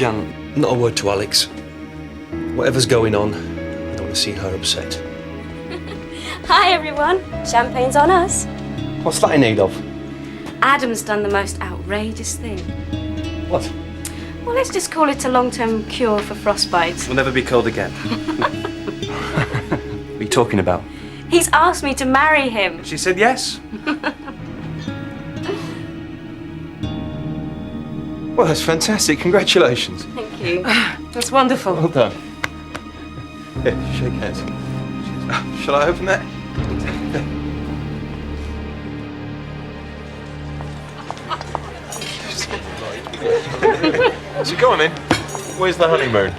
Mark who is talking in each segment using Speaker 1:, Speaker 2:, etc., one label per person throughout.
Speaker 1: Jan, not a word to Alex. Whatever's going on, I don't want to see her upset.
Speaker 2: Hi, everyone. Champagne's on us.
Speaker 1: What's that in need of?
Speaker 2: Adam's done the most outrageous thing.
Speaker 1: What?
Speaker 2: Well, let's just call it a long-term cure for frostbite.
Speaker 1: We'll never be cold again. What are you talking about?
Speaker 2: He's asked me to marry him.
Speaker 1: She said yes. Well, that's fantastic. Congratulations.
Speaker 2: Thank you.
Speaker 3: That's wonderful.
Speaker 1: Well done. Here, shake hands. Shall I open that?
Speaker 4: So go on then. Where's the honeymoon?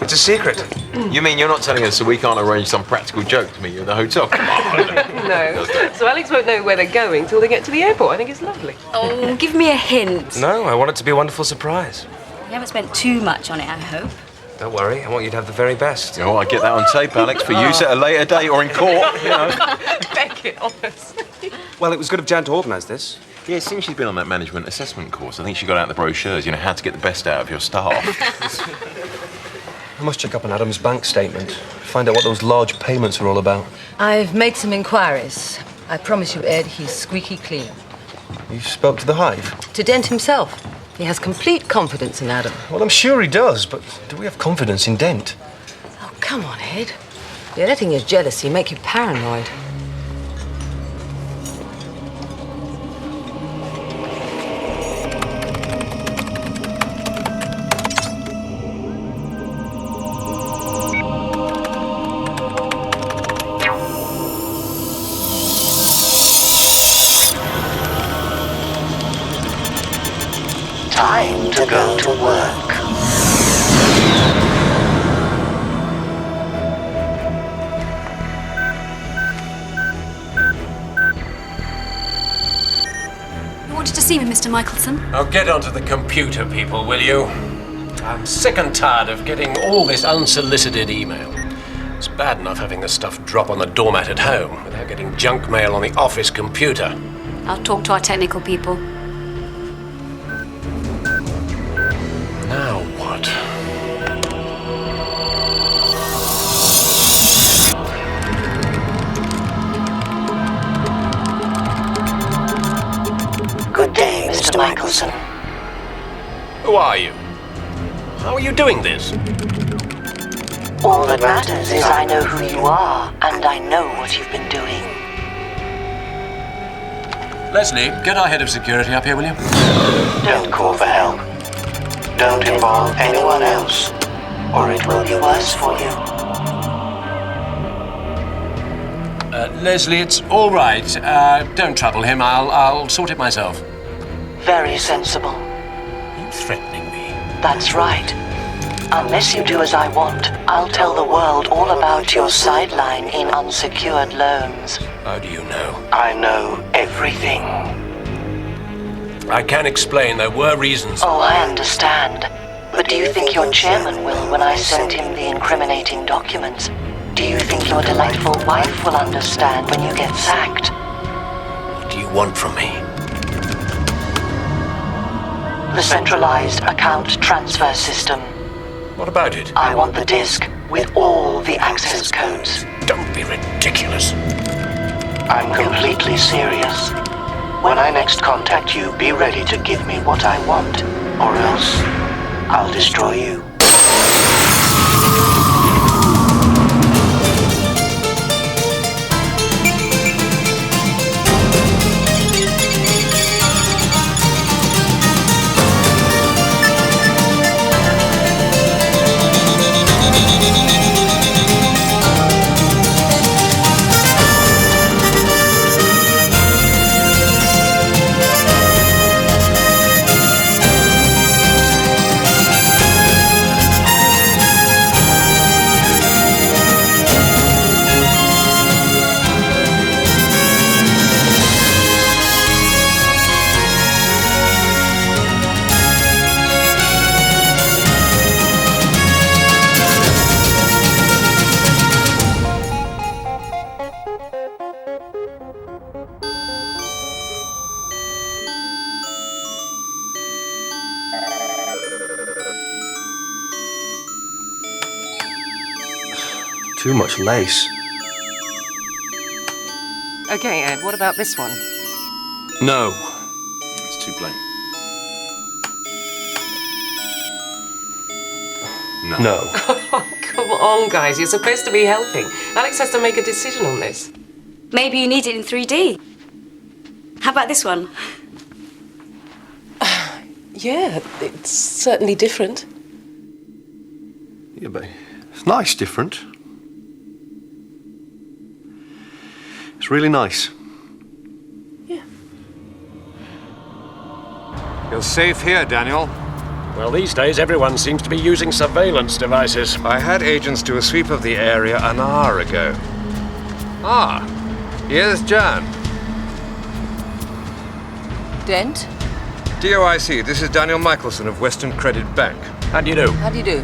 Speaker 4: It's a secret. You mean you're not telling us so we can't arrange some practical joke to meet you at the hotel? Come on.
Speaker 3: No. So Alex won't know where they're going till they get to the airport. I think it's lovely.
Speaker 2: Oh, give me a hint.
Speaker 5: No, I want it to be a wonderful surprise.
Speaker 2: You haven't spent too much on it, I hope.
Speaker 5: Don't worry, I want you to have the very best.
Speaker 4: Oh, I get that on tape, Alex, for use at a later date or in court, you know.
Speaker 3: Beck it, honestly.
Speaker 5: Well, it was good of Jan to organise this.
Speaker 4: Yeah, since she's been on that management assessment course, I think she got out the brochures, you know, how to get the best out of your staff.
Speaker 1: I must check up on Adam's bank statement. Find out what those large payments are all about.
Speaker 6: I've made some inquiries. I promise you, Ed, he's squeaky clean.
Speaker 1: You spoke to the Hive?
Speaker 6: To Dent himself. He has complete confidence in Adam.
Speaker 1: Well, I'm sure he does, but do we have confidence in Dent?
Speaker 6: Oh, come on, Ed. You're letting your jealousy make you paranoid.
Speaker 7: Time to go to work.
Speaker 8: You wanted to see me, Mr. Michelson?
Speaker 9: Now get onto the computer, people, will you? I'm sick and tired of getting all this unsolicited email. It's bad enough having the stuff drop on the doormat at home without getting junk mail on the office computer.
Speaker 8: I'll talk to our technical people.
Speaker 9: Now what?
Speaker 7: Good day, Mr. Michelson.
Speaker 9: Who are you? How are you doing this?
Speaker 7: All that matters is I know who you are, and I know what you've been doing.
Speaker 9: Leslie, get our head of security up here, will you?
Speaker 7: Don't call for help. Don't involve anyone else, or it will be worse for you.
Speaker 9: Leslie, it's all right. Don't trouble him. I'll sort it myself.
Speaker 7: Very sensible.
Speaker 9: Are you threatening me?
Speaker 7: That's right. Unless you do as I want, I'll tell the world all about your sideline in unsecured loans.
Speaker 9: How do you know?
Speaker 7: I know everything.
Speaker 9: I can explain. There were reasons.
Speaker 7: Oh, I understand. But do you think your chairman will when I send him the incriminating documents? Do you think your delightful wife will understand when you get sacked?
Speaker 9: What do you want from me?
Speaker 7: The centralized account transfer system.
Speaker 9: What about it?
Speaker 7: I want the disk with all the access codes.
Speaker 9: Don't be ridiculous.
Speaker 7: I'm completely serious. When I next contact you, be ready to give me what I want, or else I'll destroy you.
Speaker 1: Too much lace.
Speaker 3: Okay, Ed, what about this one?
Speaker 1: No.
Speaker 4: It's too plain.
Speaker 1: No.
Speaker 3: Come on, guys, you're supposed to be helping. Alex has to make a decision on this.
Speaker 2: Maybe you need it in 3D. How about this one?
Speaker 3: Yeah, it's certainly different.
Speaker 1: Yeah, but it's nice, different. It's really nice.
Speaker 3: Yeah.
Speaker 10: You're safe here, Daniel.
Speaker 9: Well, these days everyone seems to be using surveillance devices.
Speaker 10: I had agents do a sweep of the area an hour ago. Ah, here's Jan.
Speaker 6: Dent?
Speaker 10: DOIC, this is Daniel Michelson of Western Credit Bank.
Speaker 9: How do you do?
Speaker 6: How do you do?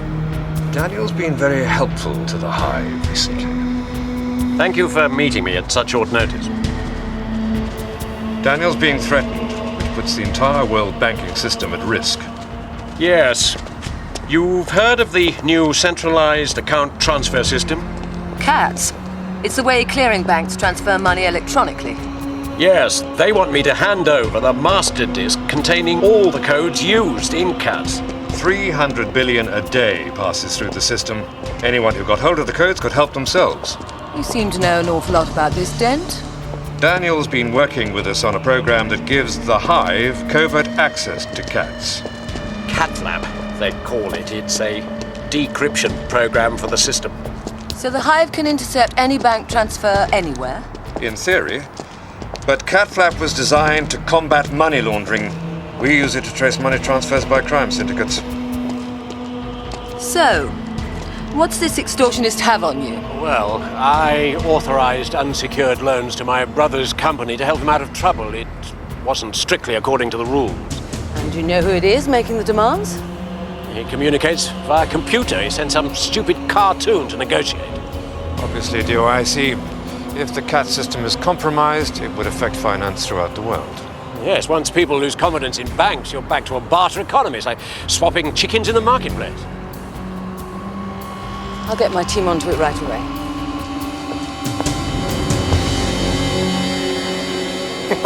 Speaker 10: Daniel's been very helpful to the Hive recently.
Speaker 9: Thank you for meeting me at such short notice.
Speaker 10: Daniel's being threatened, which puts the entire world banking system at risk.
Speaker 9: Yes. You've heard of the new centralized account transfer system?
Speaker 6: CATS. It's the way clearing banks transfer money electronically.
Speaker 9: Yes, they want me to hand over the master disk containing all the codes used in CATS.
Speaker 10: 300 billion a day passes through the system. Anyone who got hold of the codes could help themselves.
Speaker 6: You seem to know an awful lot about this, Dent.
Speaker 10: Daniel's been working with us on a program that gives the Hive covert access to CATS.
Speaker 9: CatLab, they'd call it. It's a decryption program for the system.
Speaker 6: So the Hive can intercept any bank transfer anywhere?
Speaker 10: In theory. But CatFlap was designed to combat money laundering. We use it to trace money transfers by crime syndicates.
Speaker 6: So, what's this extortionist have on you?
Speaker 9: Well, I authorized unsecured loans to my brother's company to help him out of trouble. It wasn't strictly according to the rules.
Speaker 6: And do you know who it is making the demands?
Speaker 9: He communicates via computer. He sent some stupid cartoon to negotiate.
Speaker 10: Obviously, DOIC, if the CAT system is compromised, it would affect finance throughout the world.
Speaker 9: Yes, once people lose confidence in banks, you're back to a barter economy. It's like swapping chickens in the marketplace.
Speaker 6: I'll get my team onto it right away.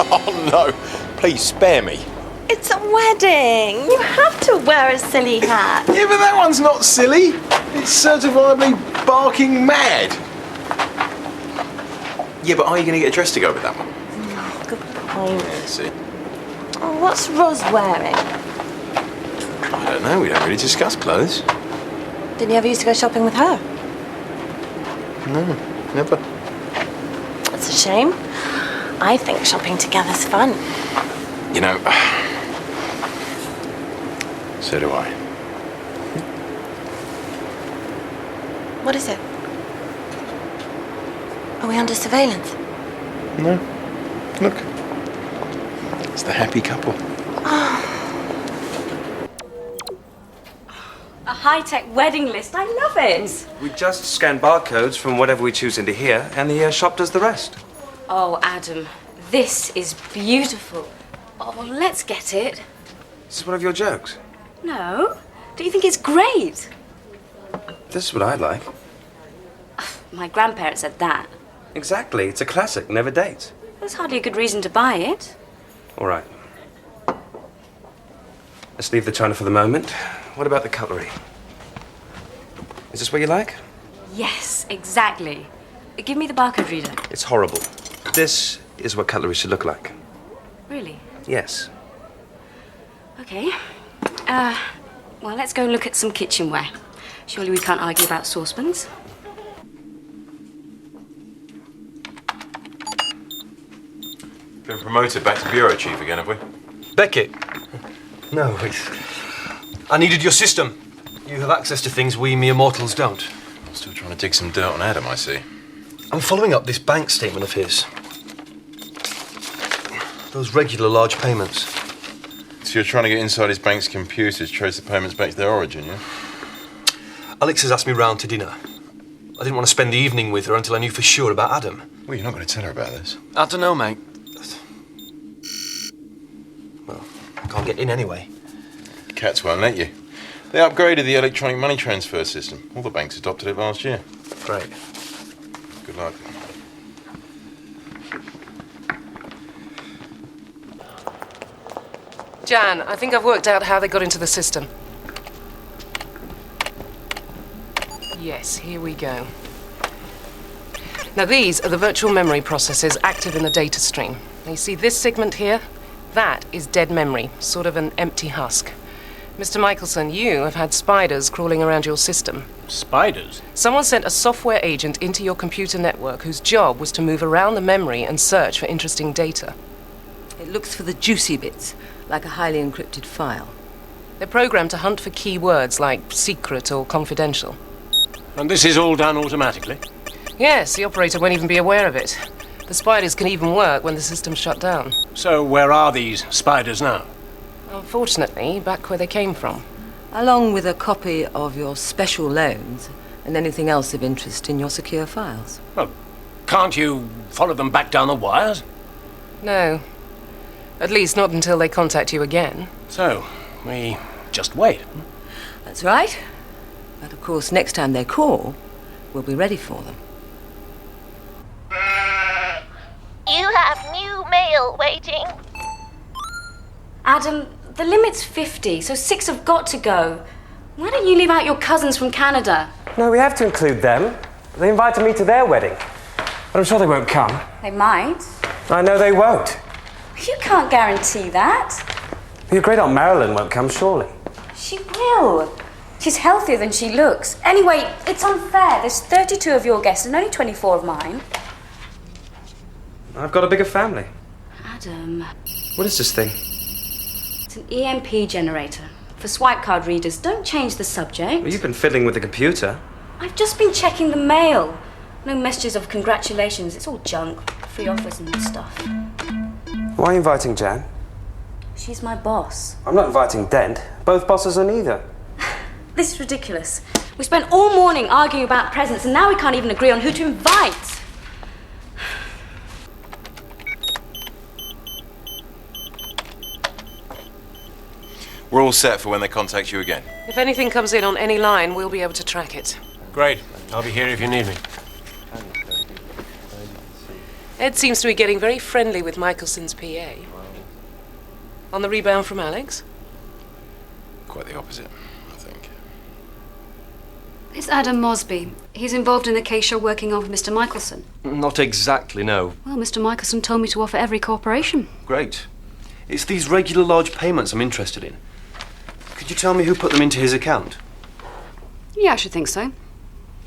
Speaker 4: Oh, no. Please spare me.
Speaker 2: It's a wedding. You have to wear a silly hat.
Speaker 4: Yeah, but that one's not silly. It's certifiably barking mad. Yeah, but are you going to get dressed to go with that one?
Speaker 2: Good point.
Speaker 4: Yeah, see.
Speaker 2: Oh, what's Roz wearing?
Speaker 4: I don't know. We don't really discuss clothes.
Speaker 2: Didn't you ever used to go shopping with her?
Speaker 4: No, never.
Speaker 2: That's a shame. I think shopping together's fun.
Speaker 4: You know, so do I.
Speaker 2: What is it? Are we under surveillance?
Speaker 4: No. Look. It's the happy couple.
Speaker 2: A high-tech wedding list. I love it.
Speaker 5: We just scan barcodes from whatever we choose into here, and the shop does the rest.
Speaker 2: Oh, Adam, this is beautiful. Oh, let's get it.
Speaker 5: This is one of your jokes.
Speaker 2: No? Don't you think it's great?
Speaker 5: This is what I like.
Speaker 2: My grandparents said that.
Speaker 5: Exactly. It's a classic. Never dates.
Speaker 2: There's hardly a good reason to buy it.
Speaker 5: All right. Let's leave the china for the moment. What about the cutlery? Is this what you like?
Speaker 2: Yes, exactly. Give me the barcode reader.
Speaker 5: It's horrible. This is what cutlery should look like.
Speaker 2: Really?
Speaker 5: Yes.
Speaker 2: Okay. Well, let's go and look at some kitchenware. Surely we can't argue about saucepans.
Speaker 4: Been promoted back to bureau chief again, have we?
Speaker 1: Beckett. No, wait. I needed your system. You have access to things we mere mortals don't.
Speaker 4: Still trying to dig some dirt on Adam, I see.
Speaker 1: I'm following up this bank statement of his. Those regular large payments.
Speaker 4: So you're trying to get inside his bank's computers, trace the payments back to their origin, yeah?
Speaker 1: Alex has asked me round to dinner. I didn't want to spend the evening with her until I knew for sure about Adam.
Speaker 4: Well, you're not going to tell her about this.
Speaker 1: I don't know, mate. Well, I can't get in anyway.
Speaker 4: Cats won't let you. They upgraded the electronic money transfer system. All the banks adopted it last year.
Speaker 1: Great.
Speaker 5: Good luck.
Speaker 3: Jan, I think I've worked out how they got into the system. Yes, here we go. Now these are the virtual memory processes active in the data stream. Now you see this segment here? That is dead memory, sort of an empty husk. Mr. Michelson, you have had spiders crawling around your system.
Speaker 9: Spiders?
Speaker 3: Someone sent a software agent into your computer network whose job was to move around the memory and search for interesting data.
Speaker 6: It looks for the juicy bits, like a highly encrypted file.
Speaker 3: They're programmed to hunt for key words like secret or confidential.
Speaker 9: And this is all done automatically?
Speaker 3: Yes, the operator won't even be aware of it. The spiders can even work when the system's shut down.
Speaker 9: So where are these spiders now?
Speaker 3: Unfortunately, back where they came from.
Speaker 6: Along with a copy of your special loans and anything else of interest in your secure files.
Speaker 9: Well, can't you follow them back down the wires?
Speaker 3: No. At least not until they contact you again.
Speaker 9: So, we just wait.
Speaker 6: That's right. But of course, next time they call, we'll be ready for them.
Speaker 11: You have new mail waiting.
Speaker 2: Adam, the limit's 50, so 6 have got to go. Why don't you leave out your cousins from Canada?
Speaker 5: No, we have to include them. They invited me to their wedding. But I'm sure they won't come.
Speaker 2: They might.
Speaker 5: I know they won't.
Speaker 2: You can't guarantee that.
Speaker 5: Your great aunt Marilyn won't come, surely.
Speaker 2: She will. She's healthier than she looks. Anyway, it's unfair. There's 32 of your guests and only 24 of mine.
Speaker 5: I've got a bigger family.
Speaker 2: Adam,
Speaker 5: What is this thing?
Speaker 2: it's an EMP generator. For swipe card readers, don't change the subject.
Speaker 5: Well, you've been fiddling with the computer.
Speaker 2: I've just been checking the mail. No messages of congratulations. It's all junk. Free offers and stuff.
Speaker 5: Why are you inviting Jan?
Speaker 2: She's my boss.
Speaker 5: I'm not inviting Dent. Both bosses are neither.
Speaker 2: This is ridiculous. We spent all morning arguing about presents and now we can't even agree on who to invite.
Speaker 4: We're all set for when they contact you again.
Speaker 3: If anything comes in on any line, we'll be able to track it.
Speaker 9: Great. I'll be here if you need me.
Speaker 3: Ed seems to be getting very friendly with Michelson's PA. On the rebound from Alex?
Speaker 4: Quite the opposite, I think.
Speaker 8: It's Adam Mosby. He's involved in the case you're working on with Mr. Michelson.
Speaker 1: Not exactly, no.
Speaker 8: Well, Mr. Michelson told me to offer every cooperation.
Speaker 1: Great. It's these regular large payments I'm interested in. Could you tell me who put them into his account?
Speaker 8: Yeah, I should think so.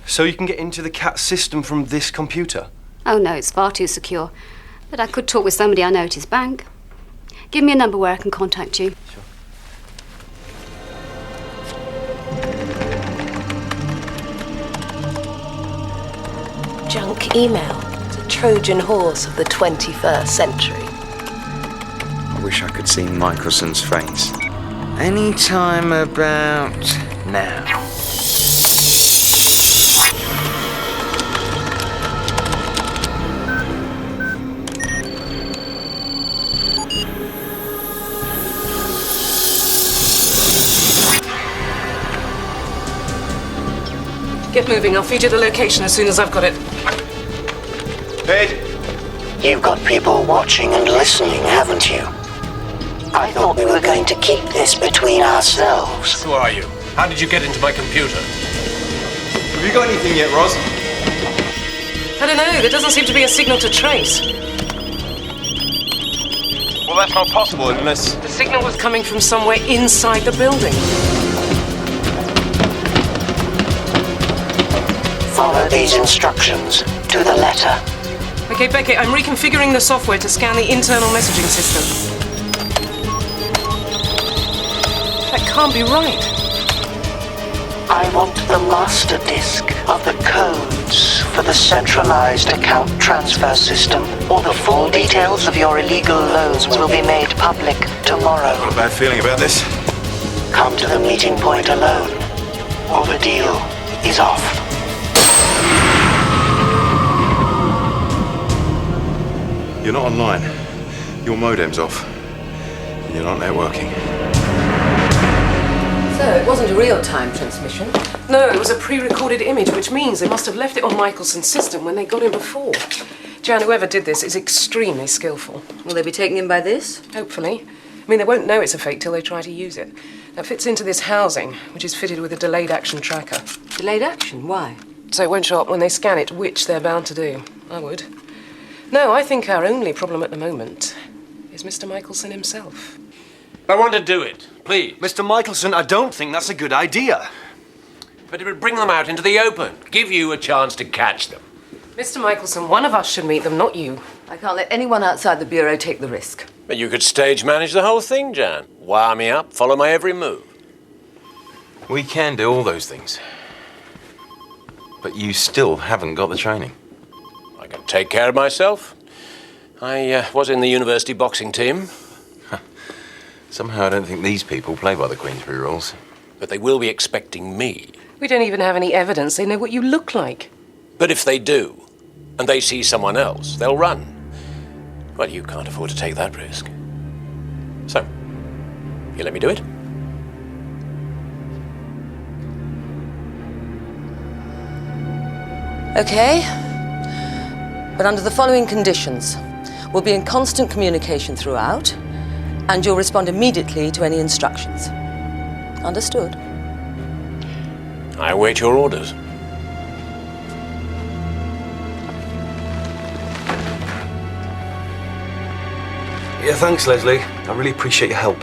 Speaker 1: So you can get into the CAT system from this computer?
Speaker 8: Oh, no, it's far too secure. But I could talk with somebody I know at his bank. Give me a number where I can contact you.
Speaker 1: Sure.
Speaker 7: Junk email. The Trojan horse of the 21st century.
Speaker 12: I wish I could see Michelson's face. Any time about now.
Speaker 3: Get moving. I'll feed you the location as soon as I've got it.
Speaker 4: Ed!
Speaker 7: You've got people watching and listening, haven't you? I thought we were going to keep this between ourselves.
Speaker 9: Who are you? How did you get into my computer?
Speaker 4: Have you got anything yet, Roz?
Speaker 3: I don't know. There doesn't seem to be a signal to trace.
Speaker 4: Well, that's not possible unless...
Speaker 3: The signal was coming from somewhere inside the building.
Speaker 7: Follow these instructions to the letter.
Speaker 3: Okay, Beckett, I'm reconfiguring the software to scan the internal messaging system. That can't be right.
Speaker 7: I want the master disk of the codes for the centralized account transfer system, or the full details of your illegal loans will be made public tomorrow.
Speaker 4: Got a bad feeling about this.
Speaker 7: Come to the meeting point alone, or the deal is off.
Speaker 4: You're not online. Your modem's off. And you're not networking.
Speaker 6: So, it wasn't wasn't a real-time transmission.
Speaker 3: No, it was a pre-recorded image, which means they must have left it on Michelson's system when they got him before. Jan, whoever did this is extremely skillful.
Speaker 6: Will they be taken in by this?
Speaker 3: Hopefully. I mean, they won't know it's a fake till they try to use it. That fits into this housing, which is fitted with a delayed action tracker.
Speaker 6: Delayed action? Why?
Speaker 3: So it won't show up when they scan it, which they're bound to do. I would. No, I think our only problem at the moment is Mr. Michelson himself.
Speaker 9: I want to do it, please.
Speaker 1: Mr. Michelson, I don't think that's a good idea.
Speaker 9: But it would bring them out into the open, give you a chance to catch them.
Speaker 3: Mr. Michelson, one of us should meet them, not you.
Speaker 6: I can't let anyone outside the Bureau take the risk.
Speaker 9: But you could stage manage the whole thing, Jan. Wire me up, follow my every move.
Speaker 4: We can do all those things. But you still haven't got the training.
Speaker 9: I can take care of myself. I was in the university boxing team.
Speaker 4: Somehow I don't think these people play by the Queensbury rules.
Speaker 9: But they will be expecting me.
Speaker 3: We don't even have any evidence they know what you look like.
Speaker 9: But if they do, and they see someone else, they'll run. Well, you can't afford to take that risk. So, you let me do it?
Speaker 6: Okay. But under the following conditions. We'll be in constant communication throughout, and you'll respond immediately to any instructions. Understood?
Speaker 9: I await your orders.
Speaker 1: Yeah, thanks, Leslie. I really appreciate your help.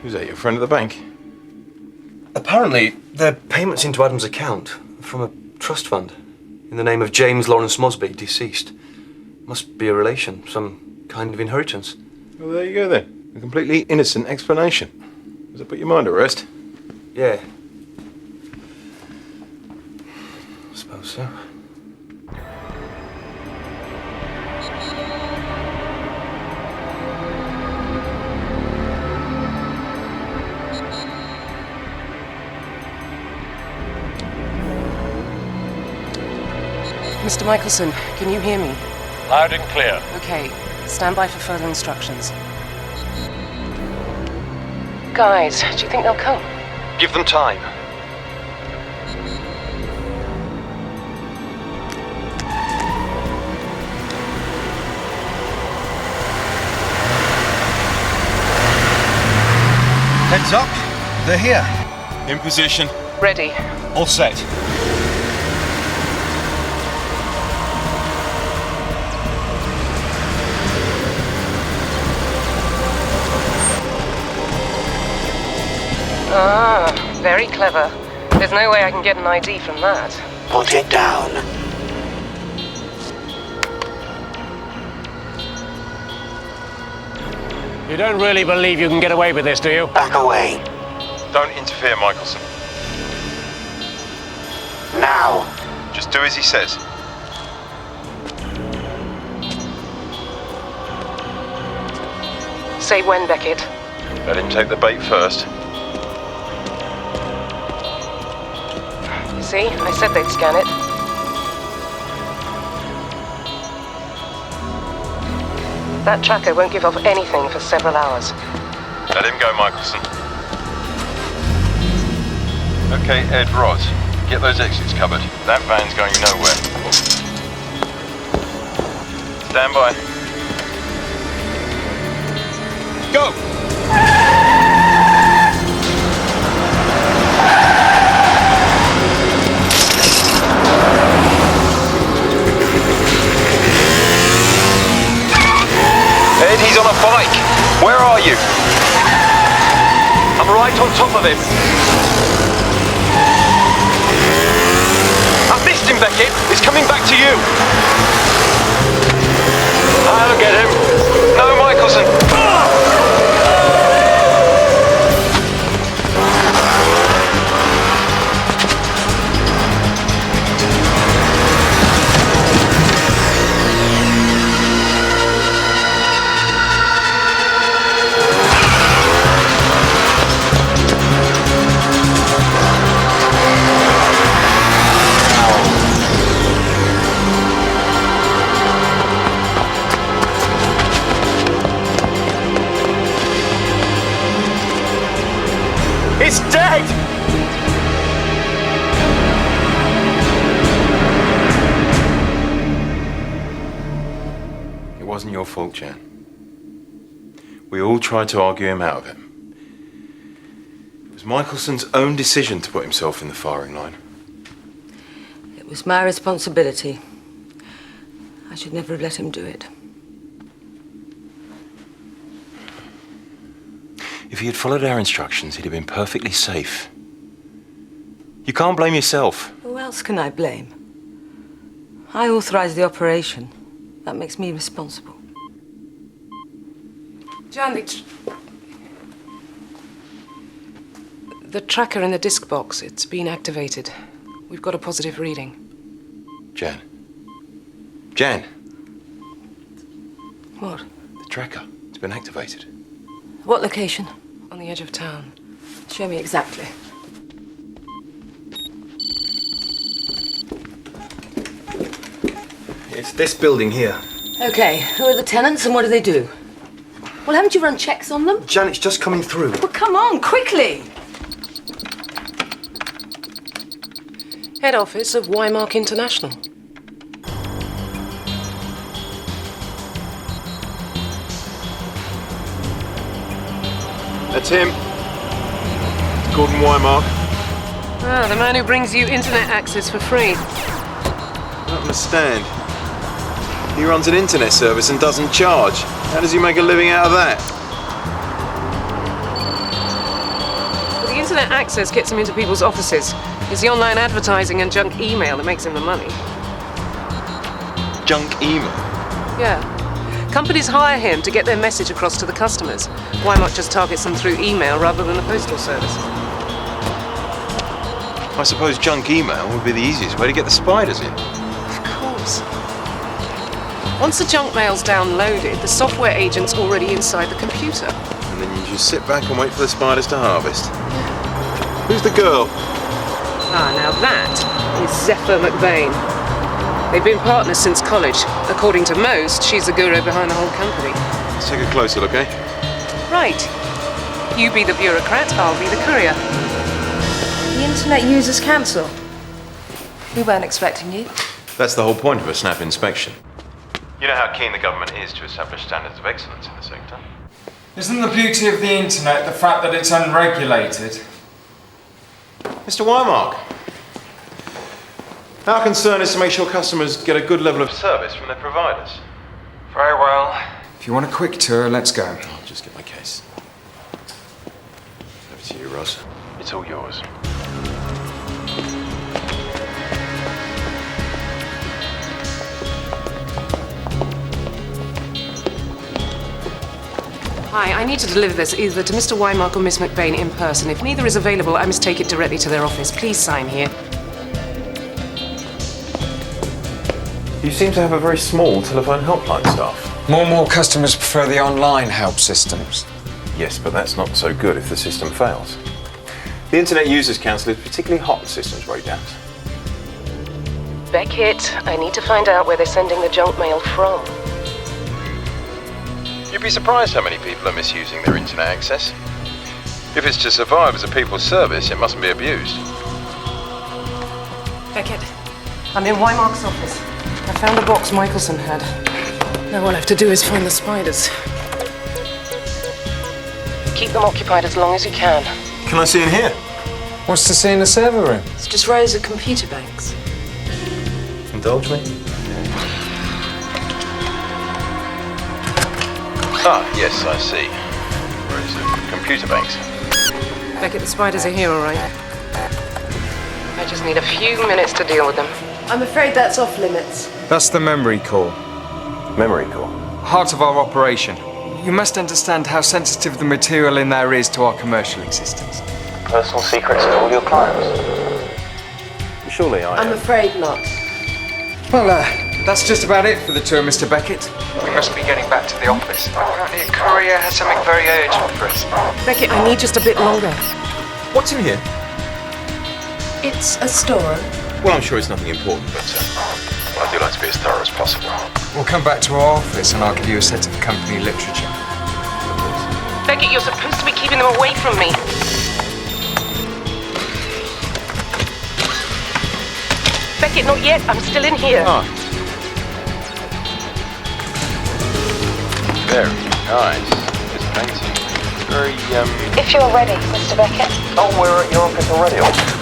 Speaker 4: Who's that, your friend at the bank?
Speaker 1: Apparently, they're payments into Adam's account from a trust fund in the name of James Lawrence Mosby, deceased. Must be a relation, some kind of inheritance.
Speaker 4: Well, there you go then. A completely innocent explanation. Does it put your mind at rest?
Speaker 1: Yeah. I suppose so.
Speaker 3: Mr. Michelson, can you hear me?
Speaker 9: Loud and clear.
Speaker 3: Okay, stand by for further instructions. Guys, do you think they'll come?
Speaker 1: Give them time. Heads up. They're here.
Speaker 4: In position.
Speaker 3: Ready.
Speaker 1: All set.
Speaker 3: Ah, very clever. There's no way I can get an ID from that.
Speaker 7: Put it down.
Speaker 9: You don't really believe you can get away with this, do you?
Speaker 7: Back away.
Speaker 4: Don't interfere, Michelson.
Speaker 7: Now.
Speaker 4: Just do as he says.
Speaker 3: Say when, Beckett.
Speaker 4: Let him take the bait first.
Speaker 3: See, I said they'd scan it. That tracker won't give off anything for several hours.
Speaker 4: Let him go, Michelson. Okay, Ed, Roz, get those exits covered. That van's going nowhere. Stand by. Go! Ed, he's on a bike. Where are you?
Speaker 1: I'm right on top of him. I've missed him, Beckett. He's coming back to you.
Speaker 9: I'll get him.
Speaker 4: No, Michelson.
Speaker 1: It's dead!
Speaker 4: It wasn't your fault, Jan. We all tried to argue him out of it. It was Michelson's own decision to put himself in the firing line.
Speaker 6: It was my responsibility. I should never have let him do it.
Speaker 4: If he had followed our instructions, he'd have been perfectly safe. You can't blame yourself.
Speaker 6: Who else can I blame? I authorized the operation. That makes me responsible.
Speaker 3: Jan, the tracker in the disk box, it's been activated. We've got a positive reading.
Speaker 4: Jan. Jan!
Speaker 6: What?
Speaker 4: The tracker. It's been activated.
Speaker 6: What location?
Speaker 3: On the edge of town.
Speaker 6: Show me exactly.
Speaker 1: It's this building here.
Speaker 6: Okay, who are the tenants and what do they do? Well, haven't you run checks on them?
Speaker 1: Jan, it's just coming through.
Speaker 6: Well, come on, quickly!
Speaker 3: Head office of Wymark International.
Speaker 4: That's him. Gordon Wymark.
Speaker 3: Ah, the man who brings you internet access for free.
Speaker 4: I don't understand. He runs an internet service and doesn't charge. How does he make a living out of that?
Speaker 3: Well, the internet access gets him into people's offices. It's the online advertising and junk email that makes him the money.
Speaker 4: Junk email?
Speaker 3: Yeah. Companies hire him to get their message across to the customers. Wymark just targets them through email rather than the postal service.
Speaker 4: I suppose junk email would be the easiest way to get the spiders in.
Speaker 3: Of course. Once the junk mail's downloaded, the software agent's already inside the computer.
Speaker 4: And then you just sit back and wait for the spiders to harvest. Who's the girl?
Speaker 3: Ah, now that is Zephyr McBain. They've been partners since college. According to most, she's the guru behind the whole company.
Speaker 4: Let's take a closer look, eh?
Speaker 3: Right. You be the bureaucrat, I'll be the courier.
Speaker 13: The Internet Users Council. We weren't expecting you.
Speaker 4: That's the whole point of a snap inspection. You know how keen the government is to establish standards of excellence in the sector.
Speaker 14: Isn't the beauty of the internet the fact that it's unregulated?
Speaker 4: Mr. Wymark, our concern is to make sure customers get a good level of service from their providers.
Speaker 14: Very well. If you want a quick tour, let's go.
Speaker 4: I'll just get my case. Over to you, Ross. It's all yours.
Speaker 3: Hi, I need to deliver this either to Mr. Wymark or Miss McBain in person. If neither is available, I must take it directly to their office. Please sign here.
Speaker 4: You seem to have a very small telephone helpline staff.
Speaker 14: More and more customers prefer the online help systems.
Speaker 4: Yes, but that's not so good if the system fails. The Internet Users Council is particularly hot on systems breakdowns.
Speaker 3: Beckett, I need to find out where they're sending the junk mail from.
Speaker 4: You'd be surprised how many people are misusing their internet access. If it's to survive as a people's service, it mustn't be abused.
Speaker 3: Beckett, I'm in Wymark's office. I found the box Michelson had. Now all I have to do is find the spiders. Keep them occupied as long as you can.
Speaker 4: Can I see in here?
Speaker 14: What's to see in the server room?
Speaker 6: It's just rows of computer banks.
Speaker 4: Indulge me. Ah, yes, I see. Where is it? Computer banks.
Speaker 3: Beckett, the spiders are here, all right? I just need a few minutes to deal with them.
Speaker 13: I'm afraid that's off limits.
Speaker 14: That's the memory core.
Speaker 4: Memory core?
Speaker 14: Heart of our operation. You must understand how sensitive the material in there is to our commercial existence.
Speaker 7: Personal secrets of all your clients.
Speaker 4: Surely I
Speaker 13: I'm afraid not.
Speaker 14: Well, that's just about it for the tour, Mr. Beckett. We must be getting back to the office. Apparently a courier has something very urgent for us.
Speaker 3: Beckett, I need just a bit longer.
Speaker 4: What's in here?
Speaker 13: It's a story.
Speaker 4: Well, I'm sure it's nothing important, but I do like to be as thorough as possible.
Speaker 14: We'll come back to our office and I'll give you a set of company literature.
Speaker 3: Beckett, you're supposed to be keeping them away from me. Beckett, not yet. I'm still in here.
Speaker 4: Ah. Very nice. This painting. Very,
Speaker 11: If you're ready, Mr. Beckett.
Speaker 4: Oh, we're at your office already.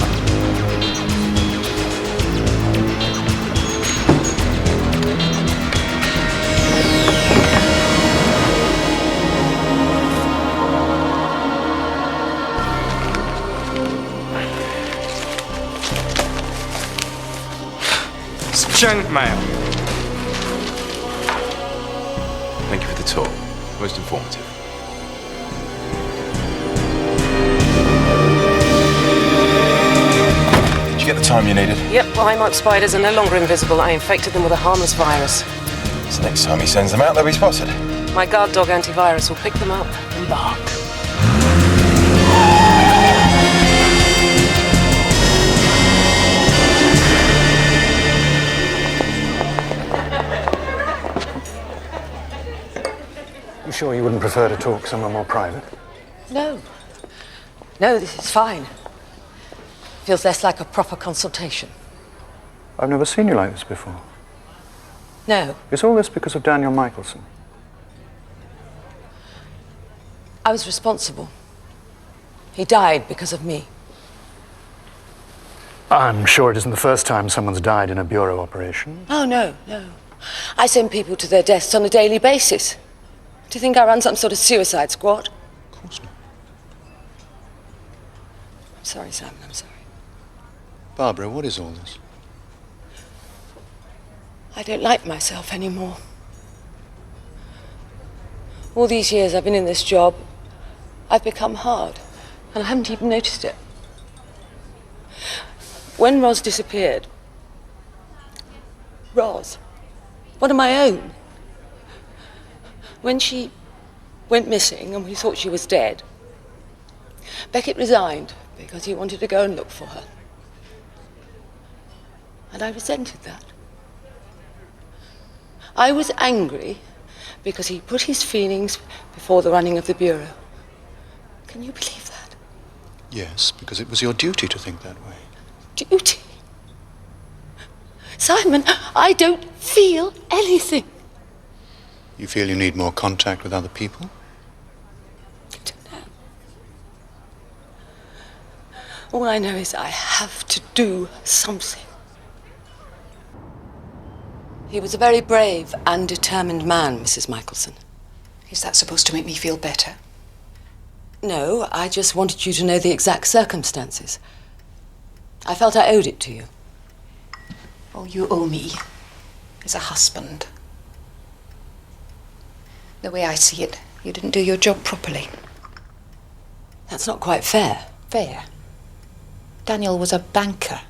Speaker 14: It's junk mail.
Speaker 4: Thank you for the tour. Most informative. Did you get the time you needed?
Speaker 3: Yep, Plymouth spiders are no longer invisible. I infected them with a harmless virus.
Speaker 4: So next time he sends them out, they'll be spotted.
Speaker 3: My guard dog antivirus will pick them up and bark.
Speaker 15: You sure you wouldn't prefer to talk somewhere more private?
Speaker 6: No. No, this is fine. Feels less like a proper consultation.
Speaker 15: I've never seen you like this before.
Speaker 6: No.
Speaker 15: Is all this because of Daniel Michelson?
Speaker 6: I was responsible. He died because of me.
Speaker 15: I'm sure it isn't the first time someone's died in a bureau operation.
Speaker 6: Oh, no, no. I send people to their deaths on a daily basis. Do you think I run some sort of suicide squad?
Speaker 15: Of course not.
Speaker 6: I'm sorry, Simon, I'm sorry.
Speaker 15: Barbara, what is all this?
Speaker 6: I don't like myself anymore. All these years I've been in this job, I've become hard, and I haven't even noticed it. When Roz disappeared, Roz, one of my own, when she went missing and we thought she was dead, Beckett resigned because he wanted to go and look for her. And I resented that. I was angry because he put his feelings before the running of the Bureau. Can you believe that?
Speaker 15: Yes, because it was your duty to think that way.
Speaker 6: Duty? Simon, I don't feel anything.
Speaker 15: You feel you need more contact with other people?
Speaker 6: I don't know. All I know is I have to do something. He was a very brave and determined man, Mrs. Michelson.
Speaker 16: Is that supposed to make me feel better?
Speaker 6: No, I just wanted you to know the exact circumstances. I felt I owed it to you.
Speaker 16: All you owe me is a husband. The way I see it, you didn't do your job properly.
Speaker 6: That's not quite fair.
Speaker 16: Fair? Daniel was a banker.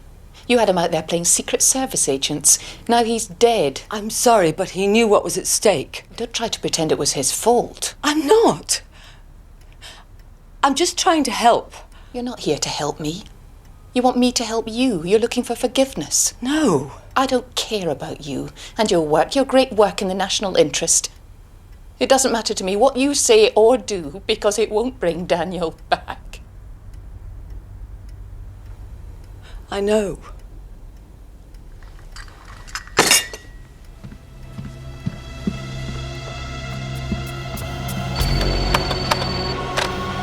Speaker 16: You had him out there playing Secret Service agents. Now he's dead.
Speaker 6: I'm sorry, but he knew what was at stake.
Speaker 16: Don't try to pretend it was his fault.
Speaker 6: I'm not. I'm just trying to help.
Speaker 16: You're not here to help me. You want me to help you. You're looking for forgiveness.
Speaker 6: No.
Speaker 16: I don't care about you and your work, your great work in the national interest. It doesn't matter to me what you say or do because it won't bring Daniel back.
Speaker 6: I know.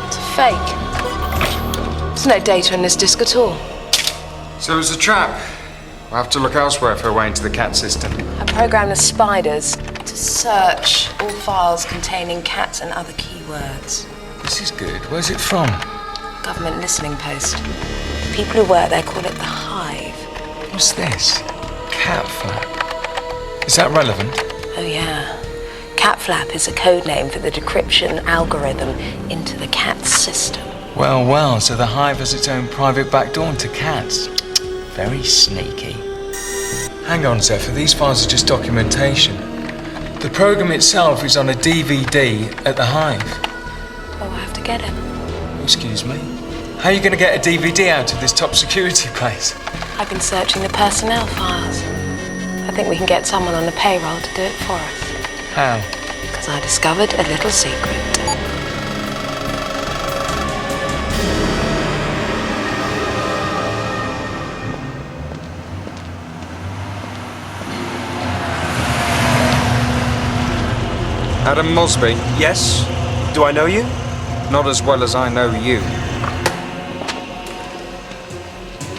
Speaker 3: It's a fake. There's no data in this disk at all.
Speaker 14: So it's a trap. We'll have to look elsewhere for a way into the cat system.
Speaker 3: I programmed the spiders to search all files containing cats and other keywords.
Speaker 14: This is good. Where's it from?
Speaker 3: Government listening post. The people who work there call it the Hive.
Speaker 14: What's this? Cat flap. Is that relevant?
Speaker 3: Oh, yeah. Cat flap is a code name for the decryption algorithm into the cat system.
Speaker 14: Well, well, so the Hive has its own private backdoor into cats. Very sneaky. Hang on, Zephyr, these files are just documentation. The program itself is on a DVD at the Hive.
Speaker 3: Oh, I have to get it.
Speaker 14: Excuse me? How are you going to get a DVD out of this top security place?
Speaker 3: I've been searching the personnel files. I think we can get someone on the payroll to do it for us.
Speaker 14: How?
Speaker 3: Because I discovered a little secret.
Speaker 12: Adam Mosby?
Speaker 5: Yes? Do I know you?
Speaker 12: Not as well as I know you.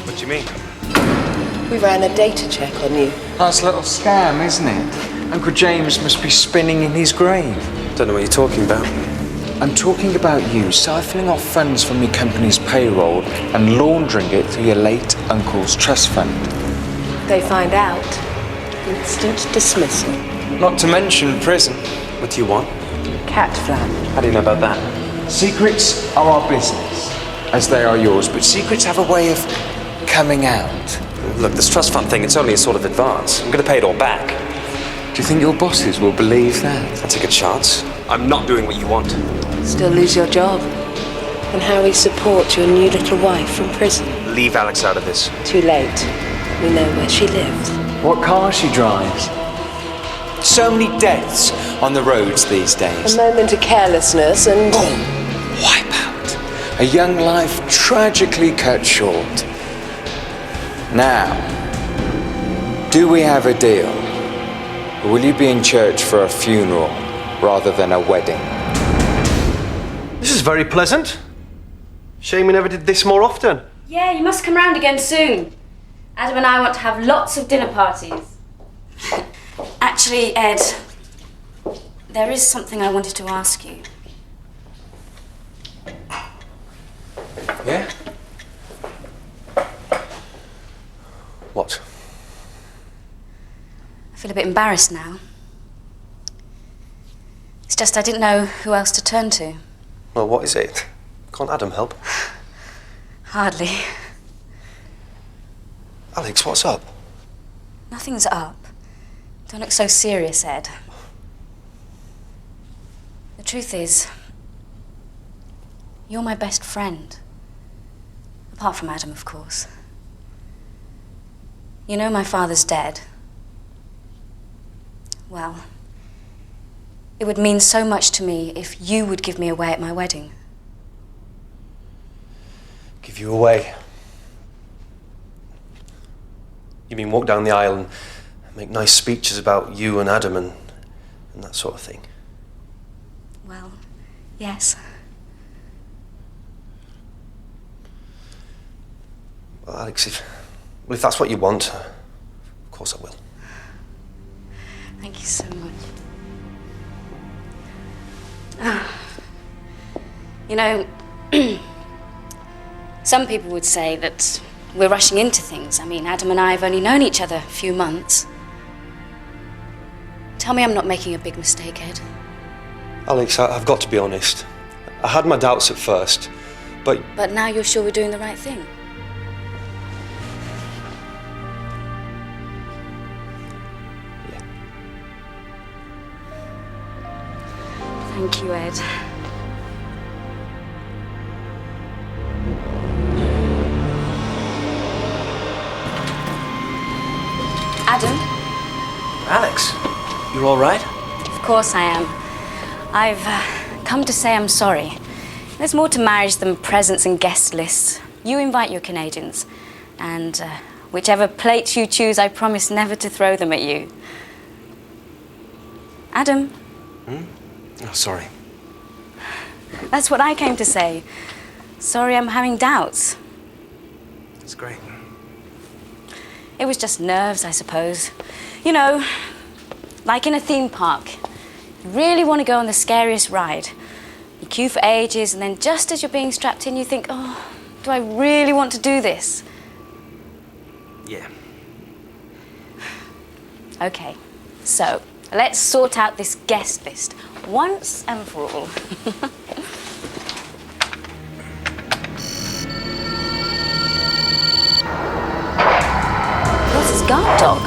Speaker 5: What do you mean?
Speaker 16: We ran a data check on you.
Speaker 12: Nice little scam, isn't it? Uncle James must be spinning in his grave.
Speaker 5: Don't know what you're talking about.
Speaker 12: I'm talking about you siphoning off funds from your company's payroll and laundering it through your late uncle's trust fund.
Speaker 16: They find out. Instant dismissal.
Speaker 12: Not to mention prison.
Speaker 5: What do you want?
Speaker 16: Cat flap.
Speaker 5: How do you know about that?
Speaker 12: Secrets are our business, as they are yours, but secrets have a way of coming out.
Speaker 5: Look, this trust fund thing, it's only a sort of advance. I'm going to pay it all back.
Speaker 12: Do you think your bosses will believe that?
Speaker 5: I take a chance. I'm not doing what you want.
Speaker 16: Still lose your job. And how we support your new little wife from prison.
Speaker 5: Leave Alex out of this.
Speaker 16: Too late. We know where she lives.
Speaker 12: What car she drives. So many deaths on the roads these days.
Speaker 16: A moment of carelessness and...
Speaker 12: boom! Wipe out. A young life tragically cut short. Now, do we have a deal? Or will you be in church for a funeral rather than a wedding?
Speaker 1: This is very pleasant. Shame we never did this more often.
Speaker 2: Yeah, you must come round again soon. Adam and I want to have lots of dinner parties. Actually, Ed, there is something I wanted to ask you.
Speaker 5: Yeah? What?
Speaker 2: I feel a bit embarrassed now. It's just I didn't know who else to turn to.
Speaker 1: Well, what is it? Can't Adam help?
Speaker 2: Hardly.
Speaker 1: Alex, what's up?
Speaker 2: Nothing's up. Don't look so serious, Ed. The truth is, you're my best friend. Apart from Adam, of course. You know my father's dead. Well, it would mean so much to me if you would give me away at my wedding.
Speaker 1: Give you away? You mean walk down the aisle and make nice speeches about you and Adam and that sort of thing?
Speaker 2: Well, yes.
Speaker 1: Well, Alex, if that's what you want, of course I will.
Speaker 2: Thank you so much. You know, some people would say that we're rushing into things. I mean, Adam and I have only known each other a few months. Tell me I'm not making a big mistake, Ed.
Speaker 1: Alex, I've got to be honest. I had my doubts at first, but...
Speaker 2: But now you're sure we're doing the right thing? Thank you, Ed. Adam?
Speaker 5: Alex, you're all right?
Speaker 2: Of course I am. I've come to say I'm sorry. There's more to marriage than presents and guest lists. You invite your Canadians, and whichever plates you choose, I promise never to throw them at you. Adam?
Speaker 5: Oh, sorry.
Speaker 2: That's what I came to say. Sorry I'm having doubts.
Speaker 5: That's great.
Speaker 2: It was just nerves, I suppose. You know, like in a theme park. You really want to go on the scariest ride. You queue for ages, and then just as you're being strapped in, you think, oh, do I really want to do this?
Speaker 5: Yeah.
Speaker 2: Okay, so let's sort out this guest list once and for all. What's his guard dog?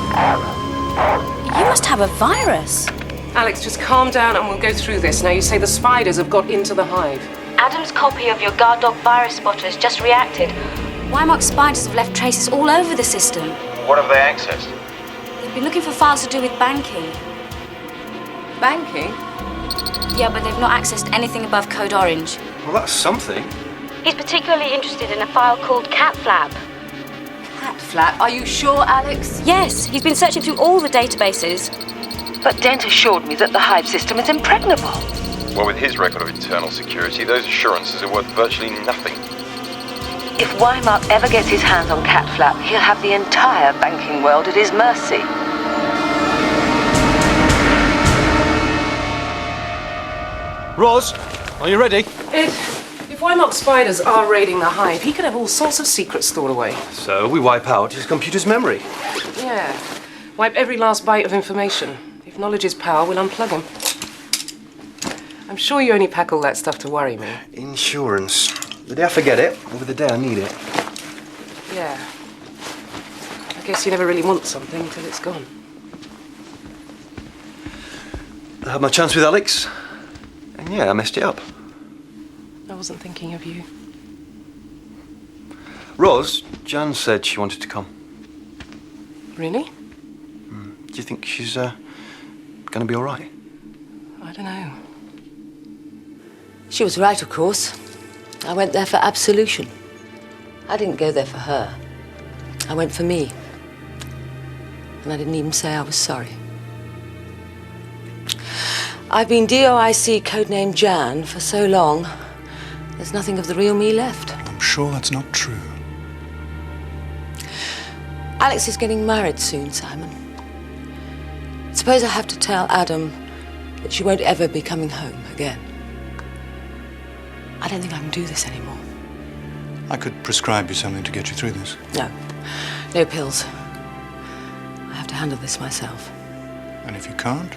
Speaker 2: You must have a virus.
Speaker 3: Alex, just calm down and we'll go through this. Now, you say the spiders have got into the hive.
Speaker 2: Adam's copy of your guard dog virus spotter has just reacted. Wymark spiders have left traces all over the system.
Speaker 10: What have they accessed?
Speaker 2: They've been looking for files to do with banking.
Speaker 3: Banking?
Speaker 2: Yeah, but they've not accessed anything above code orange.
Speaker 1: Well, that's something.
Speaker 2: He's particularly interested in a file called cat flap.
Speaker 16: Cat flap? Are you sure, Alex?
Speaker 2: Yes, he's been searching through all the databases.
Speaker 6: But Dent assured me that the hive system is impregnable.
Speaker 4: Well, with his record of internal security, those assurances are worth virtually nothing.
Speaker 6: If Wymark ever gets his hands on Cat Flap, he'll have the entire banking world at his mercy.
Speaker 1: Roz, are you ready?
Speaker 3: If Wymark spiders are raiding the hive, he could have all sorts of secrets stored away.
Speaker 1: So we wipe out his computer's memory.
Speaker 3: Yeah. Wipe every last byte of information. If knowledge is power, we'll unplug him. I'm sure you only pack all that stuff to worry me.
Speaker 1: Insurance. The day I forget it, will be the day I need it.
Speaker 3: Yeah. I guess you never really want something until it's gone.
Speaker 1: I had my chance with Alex, and yeah, I messed it up.
Speaker 3: I wasn't thinking of you.
Speaker 1: Roz, Jan said she wanted to come.
Speaker 3: Really?
Speaker 1: Do you think she's gonna be all right?
Speaker 3: I don't know.
Speaker 6: She was right, of course. I went there for absolution. I didn't go there for her. I went for me. And I didn't even say I was sorry. I've been DOIC codename Jan for so long, there's nothing of the real me left.
Speaker 15: I'm sure that's not true.
Speaker 6: Alex is getting married soon, Simon. Suppose I have to tell Adam that she won't ever be coming home again. I don't think I can do this anymore.
Speaker 15: I could prescribe you something to get you through this.
Speaker 6: No. No pills. I have to handle this myself.
Speaker 15: And if you can't?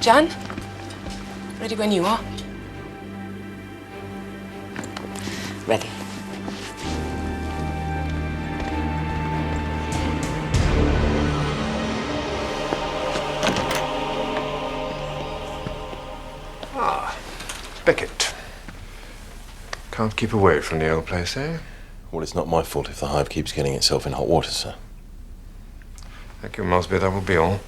Speaker 3: Jan? Ready when you are.
Speaker 6: Ready.
Speaker 10: Beckett. Can't keep away from the old place, eh?
Speaker 4: Well, it's not my fault if the hive keeps getting itself in hot water, sir.
Speaker 10: Thank you, Mosby. That will be all.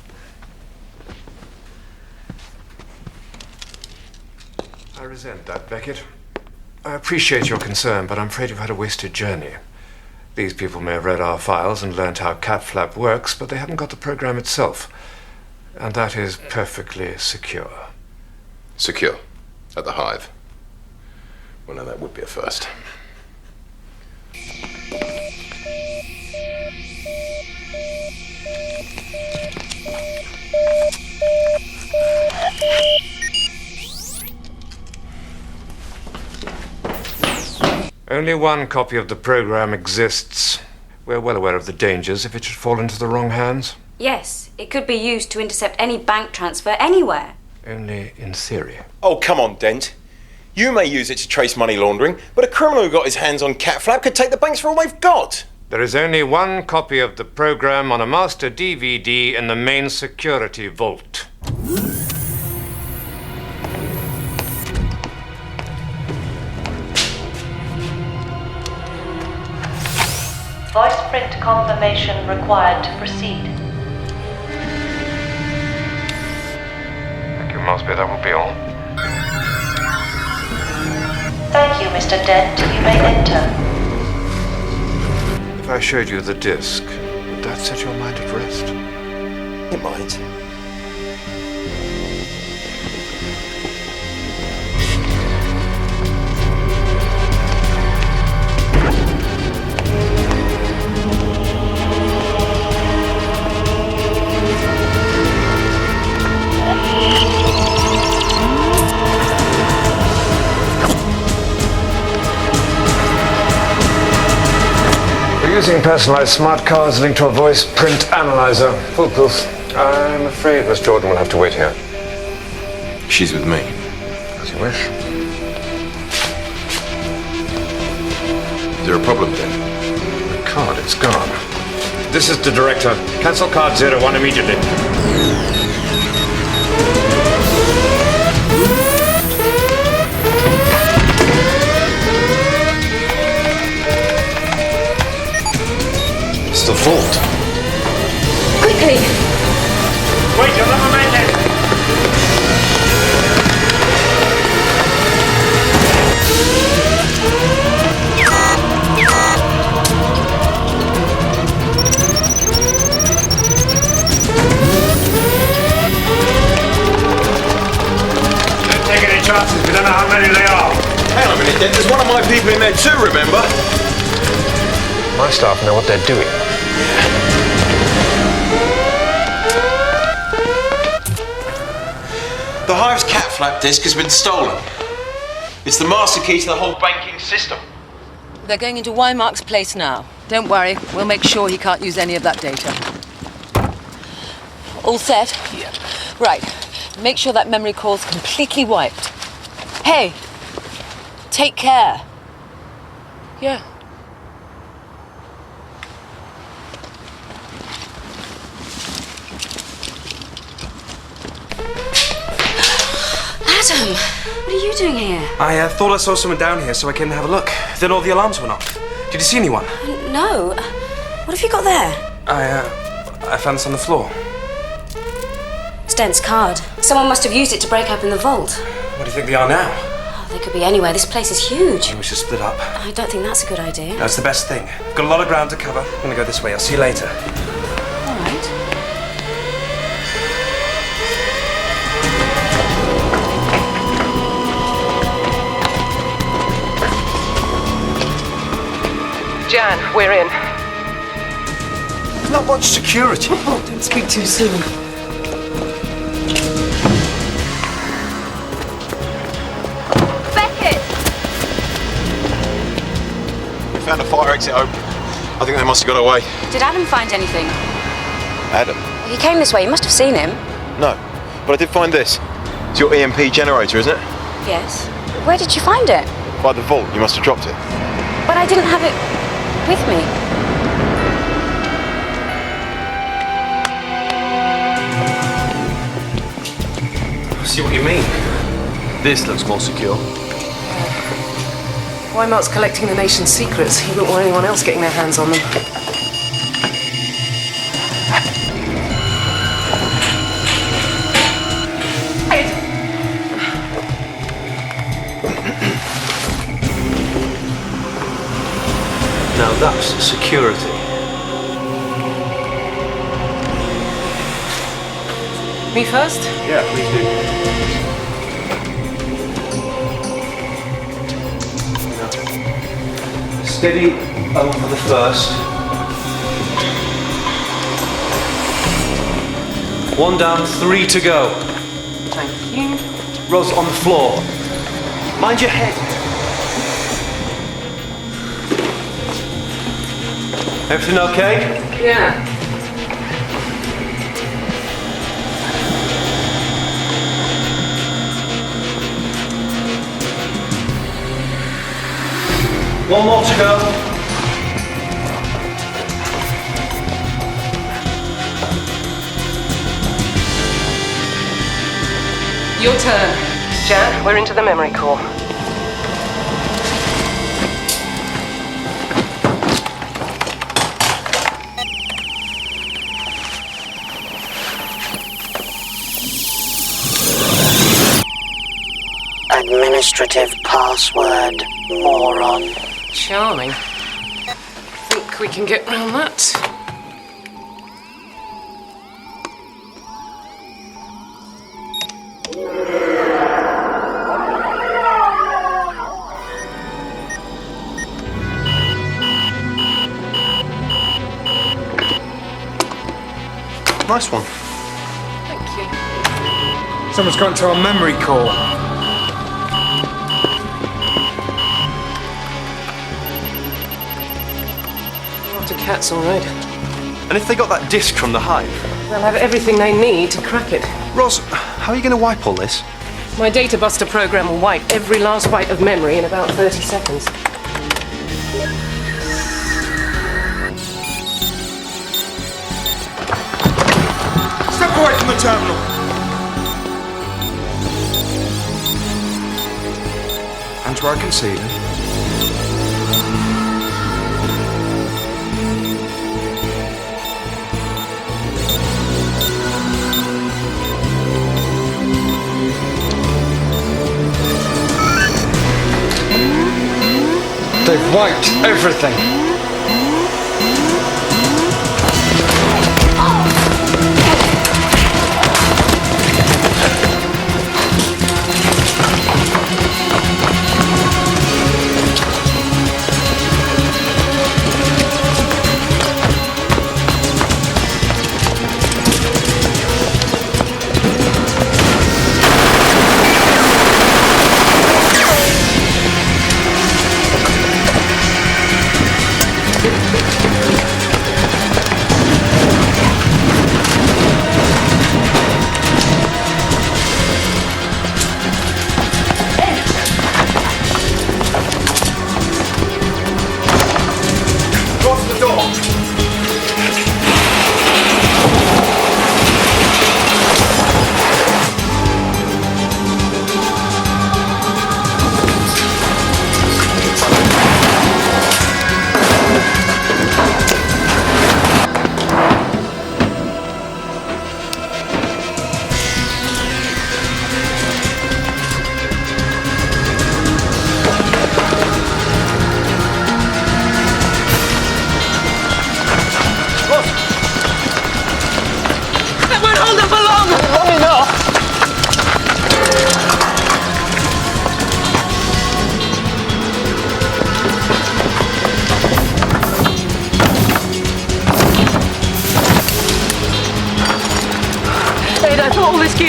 Speaker 10: I resent that, Beckett. I appreciate your concern, but I'm afraid you've had a wasted journey. These people may have read our files and learned how Cat Flap works, but they haven't got the program itself. And that is perfectly secure.
Speaker 4: Secure? At the hive? Well, now that would be a first.
Speaker 10: Only one copy of the program exists. We're well aware of the dangers if it should fall into the wrong hands.
Speaker 2: Yes, it could be used to intercept any bank transfer anywhere.
Speaker 10: Only in theory.
Speaker 4: Oh, come on, Dent. You may use it to trace money laundering, but a criminal who got his hands on Cat Flap could take the banks for all they've got.
Speaker 10: There is only one copy of the program on a master DVD in the main security vault.
Speaker 7: Voice print confirmation required to proceed.
Speaker 10: Thank you, Mosby. That will be all.
Speaker 7: Thank you, Mr. Dent. You may enter.
Speaker 10: If I showed you the disc, would that set your mind at rest?
Speaker 4: It might.
Speaker 10: Using personalized smart cards linked to a voice print analyzer. Foolproof. I'm afraid Miss Jordan will have to wait here.
Speaker 4: She's with me.
Speaker 10: As you wish.
Speaker 4: Is there a problem, then?
Speaker 10: The card, it's gone. This is the director. Cancel card 01 immediately.
Speaker 4: It's the vault.
Speaker 2: Quickly!
Speaker 10: Wait, you'll never make it!
Speaker 17: how many they are.
Speaker 4: Hang on a minute, there's one of my people in there too, remember?
Speaker 9: My staff know what they're doing.
Speaker 4: The Hive's cat flap disk has been stolen. It's the master key to the whole banking system.
Speaker 6: They're going into Wymark's place now. Don't worry, we'll make sure he can't use any of that data. All set?
Speaker 9: Yeah.
Speaker 6: Right. Make sure that memory core's completely wiped. Hey! Take care.
Speaker 3: Yeah.
Speaker 2: Adam, what are you doing here?
Speaker 5: I thought I saw someone down here, so I came to have a look. Then all the alarms went off. Did you see anyone?
Speaker 2: No. What have you got there?
Speaker 5: I found this on the floor.
Speaker 2: It's Dent's card. Someone must have used it to break open the vault.
Speaker 5: What do you think they are now?
Speaker 2: Oh, they could be anywhere. This place is huge.
Speaker 5: Maybe we should split up.
Speaker 2: I don't think that's a good idea.
Speaker 5: That's the best thing. I've got a lot of ground to cover. I'm gonna go this way. I'll see you later.
Speaker 2: All right.
Speaker 3: Jan, we're in.
Speaker 1: Not much security.
Speaker 3: Oh, don't speak too soon.
Speaker 11: Beckett!
Speaker 4: We found a fire exit open. I think they must have got away.
Speaker 2: Did Adam find anything?
Speaker 4: Adam?
Speaker 2: He came this way. You must have seen him.
Speaker 4: No, but I did find this. It's your EMP generator, isn't it?
Speaker 2: Yes. Where did you find it?
Speaker 4: By the vault. You must have dropped it.
Speaker 2: But I didn't have it with me.
Speaker 1: I see what you mean. This looks more secure.
Speaker 3: Wymark's collecting the nation's secrets. He wouldn't want anyone else getting their hands on them.
Speaker 1: Now that's security.
Speaker 3: Me first?
Speaker 1: Yeah, please do. Steady over the first. One down, 3 to go.
Speaker 3: Thank you.
Speaker 1: Ros on the floor. Mind your head. Everything okay?
Speaker 3: Yeah.
Speaker 1: One more to go.
Speaker 3: Your turn. Jan, we're into the memory core.
Speaker 7: Administrative password, moron.
Speaker 3: Charming. Think we can get round that?
Speaker 1: Nice one.
Speaker 3: Thank you.
Speaker 14: Someone's got into our memory core.
Speaker 3: Not a cat's all right.
Speaker 1: And if they got that disc from the Hive?
Speaker 3: They'll have everything they need to crack it.
Speaker 1: Ros, how are you going to wipe all this?
Speaker 3: My data buster program will wipe every last byte of memory in about 30 seconds.
Speaker 14: Step away from the terminal. And where I can see them. They've wiped everything.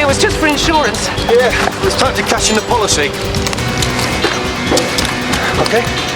Speaker 3: it was just for insurance.
Speaker 1: Yeah, well, it's time to cash in the policy. Okay?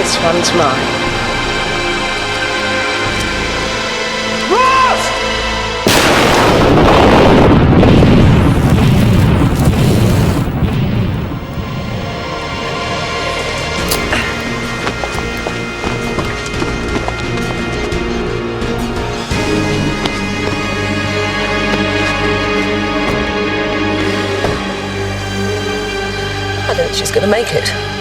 Speaker 3: This one's mine.
Speaker 6: I don't think she's going to make it.